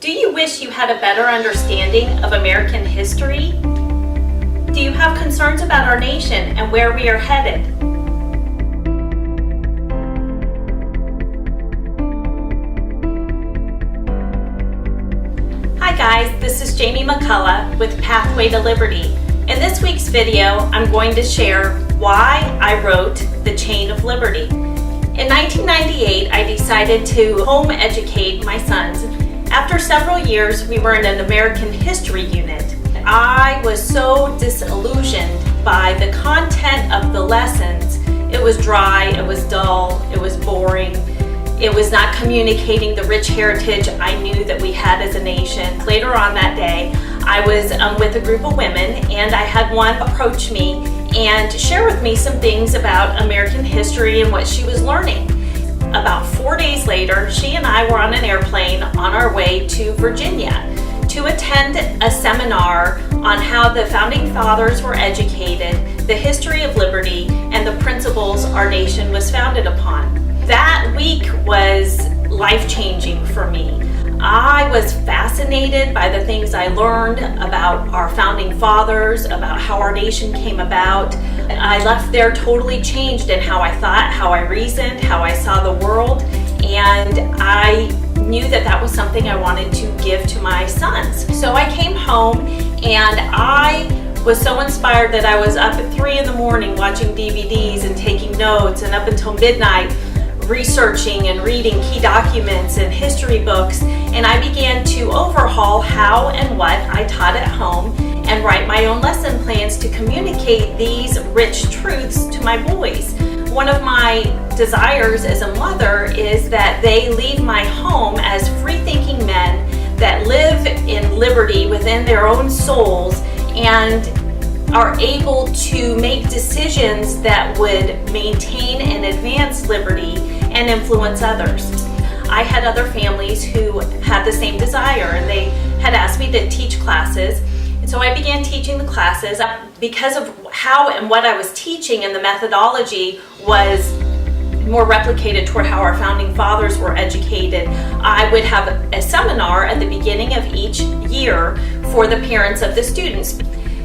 Do you wish you had a better understanding of American history? Do you have concerns about our nation and where we are headed? Hi guys, this is Jamie McCullough with Pathway to Liberty. In this week's video, I'm going to share why I wrote The Chain of Liberty. In 1998, I decided to home educate my sons. After several years, we were in an American history unit. I was so disillusioned by the content of the lessons. It was dry, it was dull, it was boring. It was not communicating the rich heritage I knew that we had as a nation. Later on that day, I was with a group of women, and I had one approach me and share with me some things about American history and what she was learning. About 4 days later, she and I were on an airplane on our way to Virginia to attend a seminar on how the Founding Fathers were educated, the history of liberty, and the principles our nation was founded upon. That week was life-changing for me. I was fascinated by the things I learned about our Founding Fathers, about how our nation came about. I left there totally changed in how I thought, how I reasoned, how I saw the world, and I knew that that was something I wanted to give to my sons. So I came home and I was so inspired that I was up at 3 in the morning watching DVDs and taking notes, and up until midnight researching and reading key documents and history books, and I began to overhaul how and what I taught at home and write my own lesson plans to communicate these rich truths to my boys. One of my desires as a mother is that they leave my home as free-thinking men that live in liberty within their own souls and are able to make decisions that would maintain and advance liberty and influence others. I had other families who had the same desire, and they had asked me to teach classes. And so I began teaching the classes. Because of how and what I was teaching, and the methodology was more replicated toward how our Founding Fathers were educated, I would have a seminar at the beginning of each year for the parents of the students.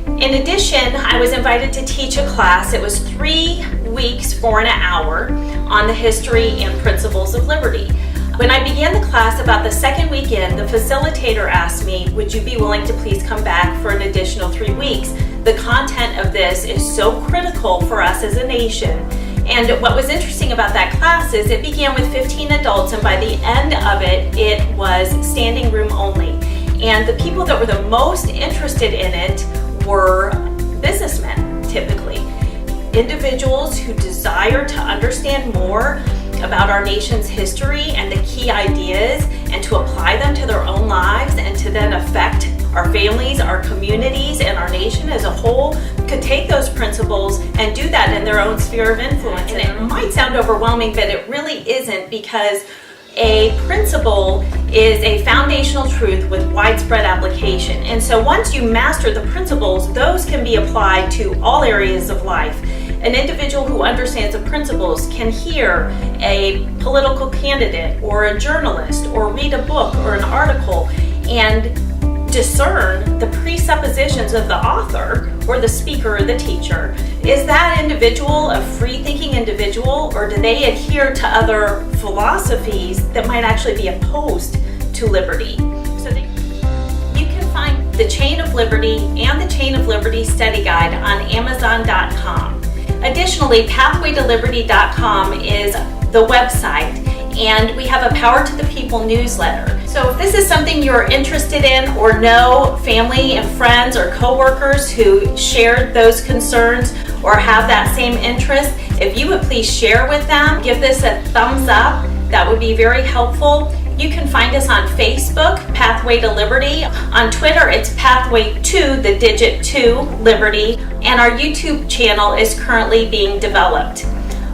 In addition, I was invited to teach a class. It was 3 weeks for an hour on the history and principles of liberty. When I began the class, about the second weekend, the facilitator asked me, would you be willing to please come back for an additional 3 weeks? The content of this is so critical for us as a nation. And what was interesting about that class is it began with 15 adults, and by the end of it, it was standing room only. And the people that were the most interested in it were businessmen, typically. Individuals who desire to understand more about our nation's history and the key ideas, and to apply them to their own lives and to then affect our families, our communities, and our nation as a whole, could take those principles and do that in their own sphere of influence. And it might sound overwhelming, but it really isn't, because a principle is a foundational truth with widespread application. And so once you master the principles, those can be applied to all areas of life. An individual who understands the principles can hear a political candidate or a journalist or read a book or an article and discern the presuppositions of the author or the speaker or the teacher. Is that individual a free-thinking individual, or do they adhere to other philosophies that might actually be opposed to liberty? So you can find The Chain of Liberty and The Chain of Liberty Study Guide on Amazon.com. Additionally, PathwayToLiberty.com is the website, and we have a Power to the People newsletter. So if this is something you're interested in, or know family and friends or coworkers who shared those concerns or have that same interest, if you would please share with them, give this a thumbs up, that would be very helpful. You can find us on Facebook, Pathway to Liberty. On Twitter, it's Pathway to the digit 2 Liberty. And our YouTube channel is currently being developed.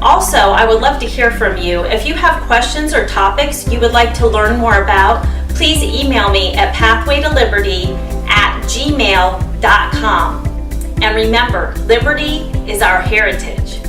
Also, I would love to hear from you. If you have questions or topics you would like to learn more about, please email me at pathwaytoliberty@gmail.com. And remember, liberty is our heritage.